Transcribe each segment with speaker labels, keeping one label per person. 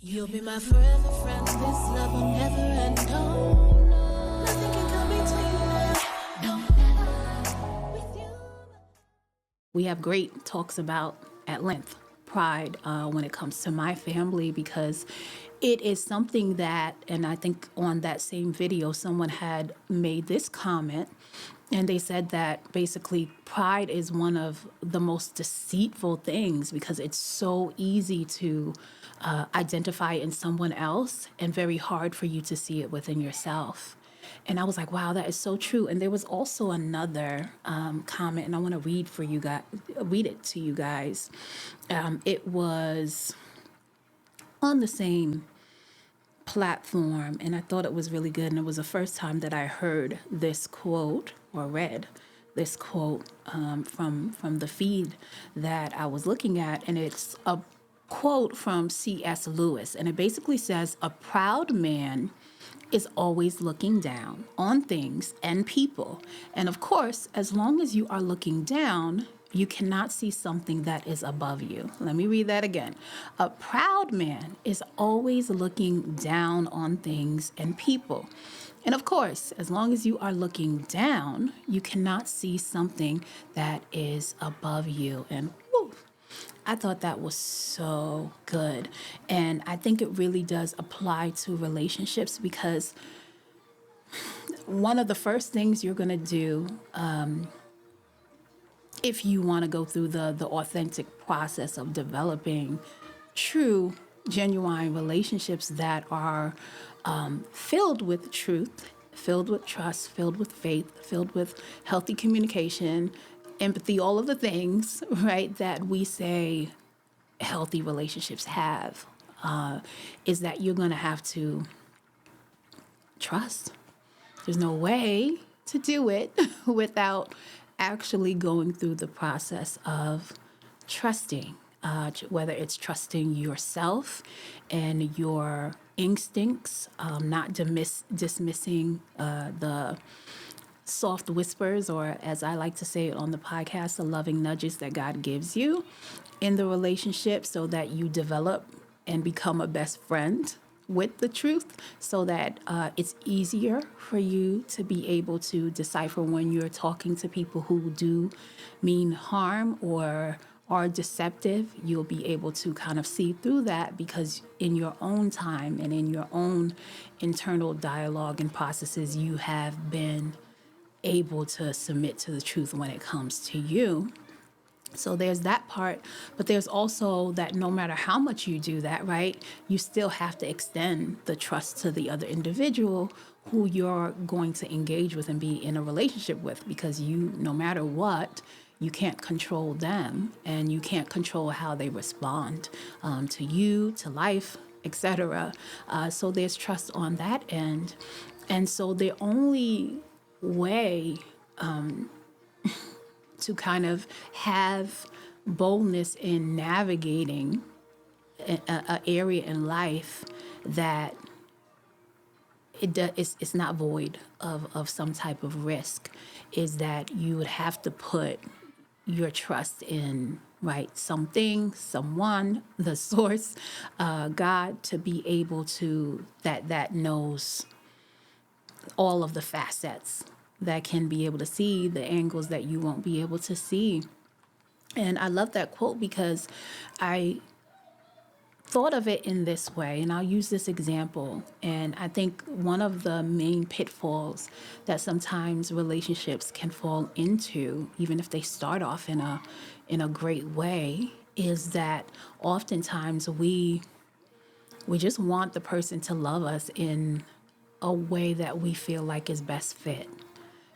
Speaker 1: You'll be my forever friend. This love will never end. No, nothing can come between us. No, never with you. We have great talks about at length pride when it comes to my family, because it is something that, and I think on that same video, someone had made this comment. And they said that basically pride is one of the most deceitful things because it's so easy to identify in someone else and very hard for you to see it within yourself. And I was like, wow, that is so true. And there was also another comment, and I want to read it to you guys. It was on the same platform, and I thought it was really good. And it was the first time that I heard this quote or read this quote from the feed that I was looking at, and it's a quote from C.S. Lewis, and it basically says, "A proud man is always looking down on things and people. And of course, as long as you are looking down, you cannot see something that is above you." Let me read that again. "A proud man is always looking down on things and people. And of course, as long as you are looking down, you cannot see something that is above you." And whew, I thought that was so good. And I think it really does apply to relationships, because one of the first things you're going to do if you want to go through the authentic process of developing true, genuine relationships that are filled with truth, filled with trust, filled with faith, filled with healthy communication, empathy, all of the things, right, that we say healthy relationships have, is that you're going to have to trust. There's no way to do it without actually going through the process of trusting, whether it's trusting yourself and your instincts, not dismissing the soft whispers, or as I like to say it on the podcast, the loving nudges that God gives you in the relationship, so that you develop and become a best friend with the truth, so that it's easier for you to be able to decipher when you're talking to people who do mean harm or are deceptive. You'll be able to kind of see through that, because in your own time and in your own internal dialogue and processes, you have been able to submit to the truth when it comes to you. So there's that part, but there's also that no matter how much you do that, right, you still have to extend the trust to the other individual who you're going to engage with and be in a relationship with, because you, no matter what, you can't control them and you can't control how they respond to you, to life, etc. So there's trust on that end. And so the only way to kind of have boldness in navigating an area in life that it's not void of some type of risk, is that you would have to put your trust in, right, something, someone, the source, God, to be able to, that knows all of the facets, that can be able to see the angles that you won't be able to see. And I love that quote because I thought of it in this way, and I'll use this example. And I think one of the main pitfalls that sometimes relationships can fall into, even if they start off in a great way, is that oftentimes we just want the person to love us in a way that we feel like is best fit.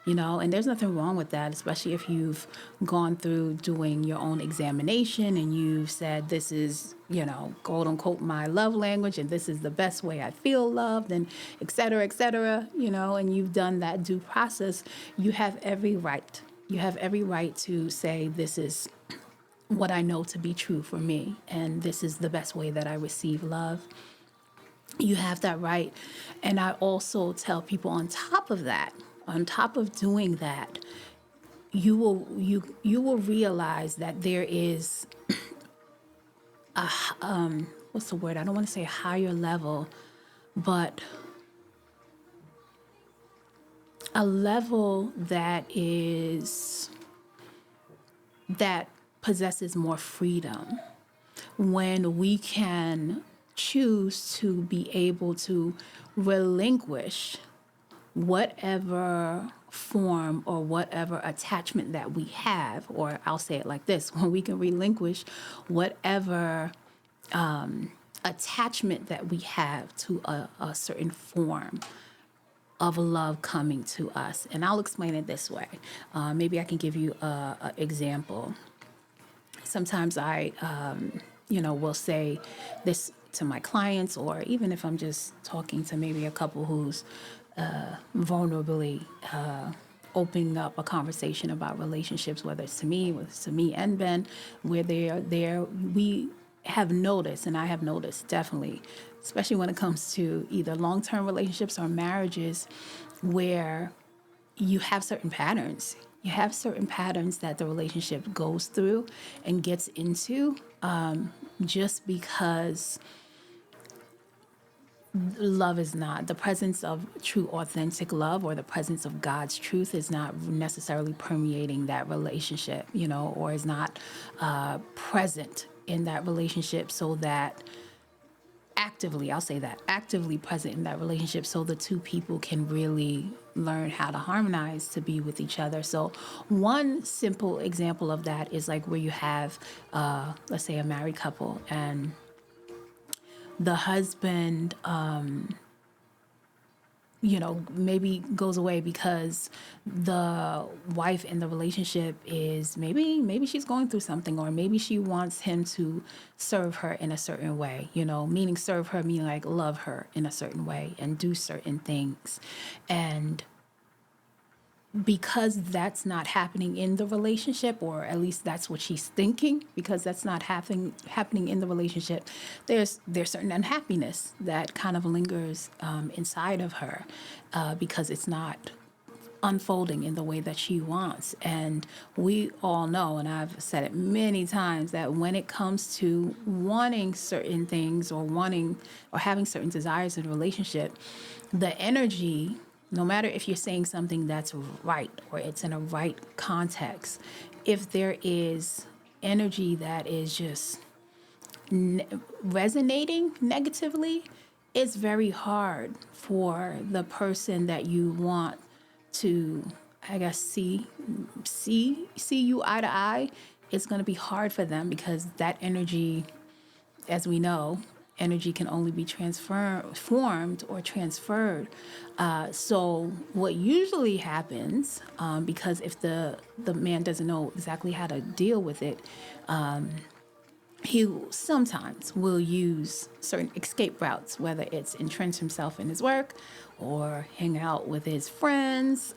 Speaker 1: And there's nothing wrong with that, especially if you've gone through doing your own examination and you've said, this is, quote unquote, my love language, and this is the best way I feel loved, and et cetera, and you've done that due process. You have every right. You have every right to say, this is what I know to be true for me, and this is the best way that I receive love. You have that right. And I also tell people, on top of doing that, you will realize that there is what's the word? I don't want to say higher level, but a level that possesses more freedom, when we can choose to be able to relinquish whatever form or whatever attachment that we have, or I'll say it like this, when we can relinquish whatever attachment that we have to a certain form of love coming to us. And I'll explain it this way. Maybe I can give you an example. Sometimes I, will say this to my clients, or even if I'm just talking to maybe a couple who's vulnerably opening up a conversation about relationships, whether it's to me and Ben, where we have noticed, and I have noticed definitely, especially when it comes to either long-term relationships or marriages, where you have certain patterns. You have certain patterns that the relationship goes through and gets into, just because love is not, the presence of true authentic love, or the presence of God's truth is not necessarily permeating that relationship, or is not present in that relationship, so that actively present in that relationship, so the two people can really learn how to harmonize to be with each other. So one simple example of that is like where you have, let's say, a married couple, and the husband, maybe goes away because the wife in the relationship is maybe she's going through something, or maybe she wants him to serve her in a certain way, meaning serve her, meaning like love her in a certain way and do certain things. And because that's not happening in the relationship, or at least that's what she's thinking, because that's not happening in the relationship, there's certain unhappiness that kind of lingers inside of her, because it's not unfolding in the way that she wants. And we all know, and I've said it many times, that when it comes to wanting certain things, or having certain desires in a relationship, the energy, no matter if you're saying something that's right or it's in a right context, if there is energy that is just resonating negatively, it's very hard for the person that you want to, I guess, see you eye to eye. It's going to be hard for them, because that energy, as we know, energy can only be formed or transferred. So what usually happens, because if the man doesn't know exactly how to deal with it, he sometimes will use certain escape routes, whether it's entrench himself in his work, or hang out with his friends,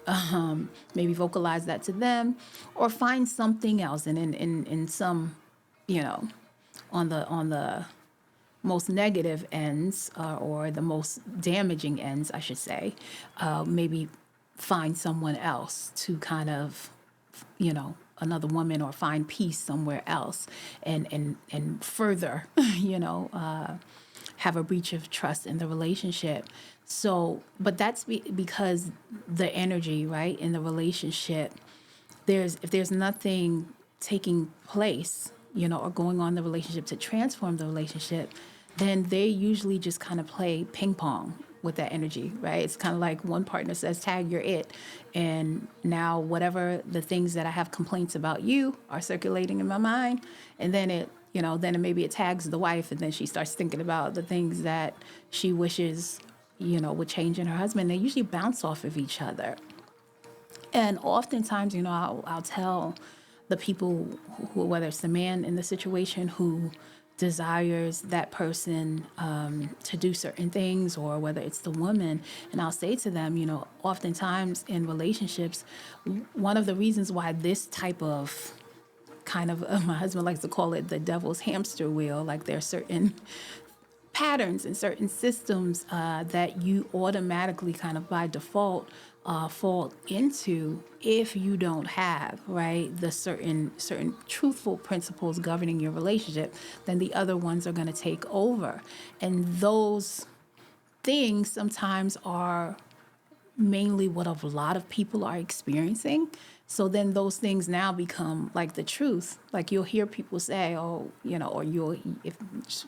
Speaker 1: maybe vocalize that to them, or find something else. And in some, on the most negative ends, or the most damaging ends, I should say, maybe find someone else to kind of, another woman, or find peace somewhere else, and further, have a breach of trust in the relationship. So, but that's because the energy, right, in the relationship, if there's nothing taking place, or going on in the relationship to transform the relationship, then they usually just kind of play ping pong with that energy, right? It's kind of like one partner says, tag, you're it. And now whatever the things that I have complaints about you are circulating in my mind. And then maybe it tags the wife, and then she starts thinking about the things that she wishes, would change in her husband. They usually bounce off of each other. And oftentimes, I'll tell the people who, whether it's the man in the situation who desires that person to do certain things, or whether it's the woman, and I'll say to them, oftentimes in relationships, one of the reasons why this type of kind of, my husband likes to call it the devil's hamster wheel, like there are certain patterns and certain systems that you automatically kind of by default fall into if you don't have, right, the certain truthful principles governing your relationship. Then the other ones are going to take over, and those things sometimes are mainly what a lot of people are experiencing. So then those things now become like the truth. Like you'll hear people say, oh, or if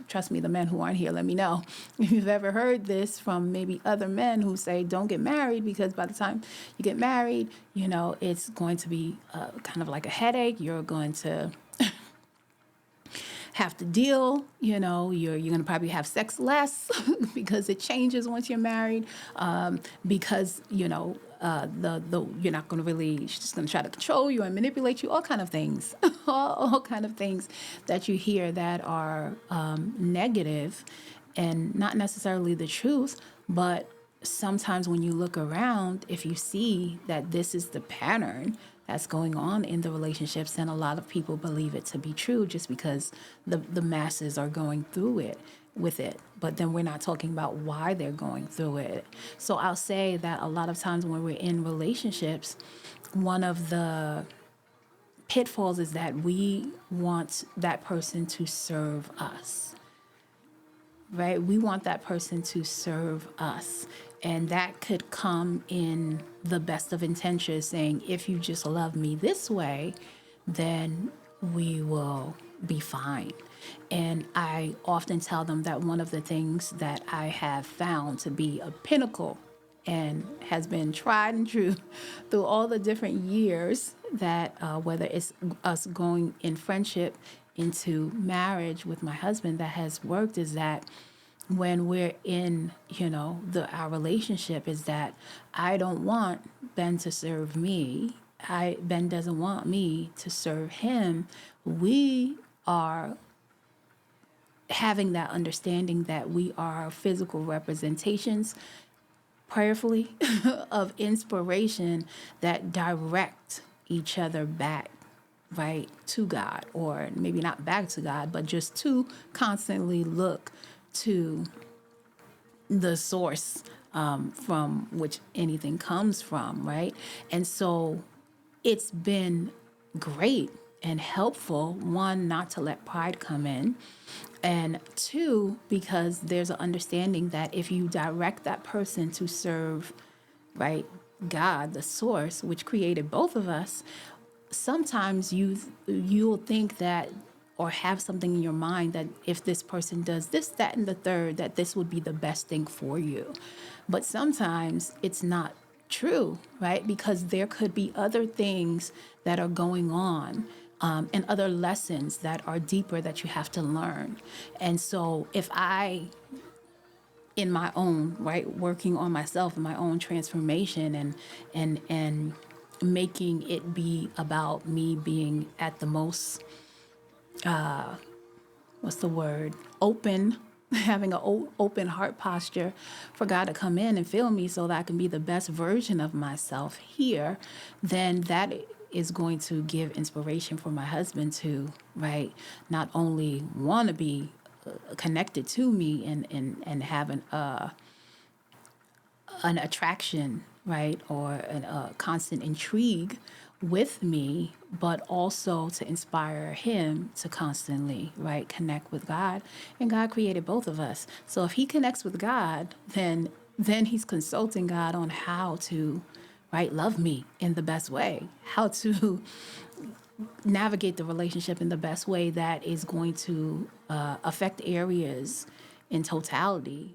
Speaker 1: trust me, the men who aren't here, let me know if you've ever heard this from maybe other men who say, don't get married because by the time you get married, it's going to be kind of like a headache. You're going to have to deal, you're going to probably have sex less because it changes once you're married, because, you're not going to really, she's just going to try to control you and manipulate you, all kind of things, all kind of things that you hear that are negative and not necessarily the truth. But sometimes when you look around, if you see that this is the pattern that's going on in the relationships, then a lot of people believe it to be true just because the masses are going through it with it. But then we're not talking about why they're going through it. So I'll say that a lot of times when we're in relationships, one of the pitfalls is that we want that person to serve us. Right? We want that person to serve us. And that could come in the best of intentions, saying, if you just love me this way, then we will be fine. And I often tell them that one of the things that I have found to be a pinnacle and has been tried and true through all the different years that whether it's us going in friendship into marriage with my husband that has worked, is that when we're in, our relationship, is that I don't want Ben to serve me. Ben doesn't want me to serve him. We are having that understanding that we are physical representations, prayerfully, of inspiration that direct each other back, right, to God, or maybe not back to God, but just to constantly look to the source from which anything comes from, right? And so it's been great and helpful, one, not to let pride come in, and two, because there's an understanding that if you direct that person to serve, right, God, the source, which created both of us, sometimes you'll think that, or have something in your mind that if this person does this, that, and the third, that this would be the best thing for you. But sometimes it's not true, right? Because there could be other things that are going on, and other lessons that are deeper that you have to learn. And so if I, in my own, right, working on myself and my own transformation and making it be about me being at the most, open, having an open heart posture for God to come in and fill me so that I can be the best version of myself here, then that is going to give inspiration for my husband to, right, not only want to be connected to me and have an attraction, right, or a constant intrigue with me, but also to inspire him to constantly, right, connect with God. And God created both of us. So if he connects with God, then he's consulting God on how to, right, love me in the best way, how to navigate the relationship in the best way that is going to affect areas in totality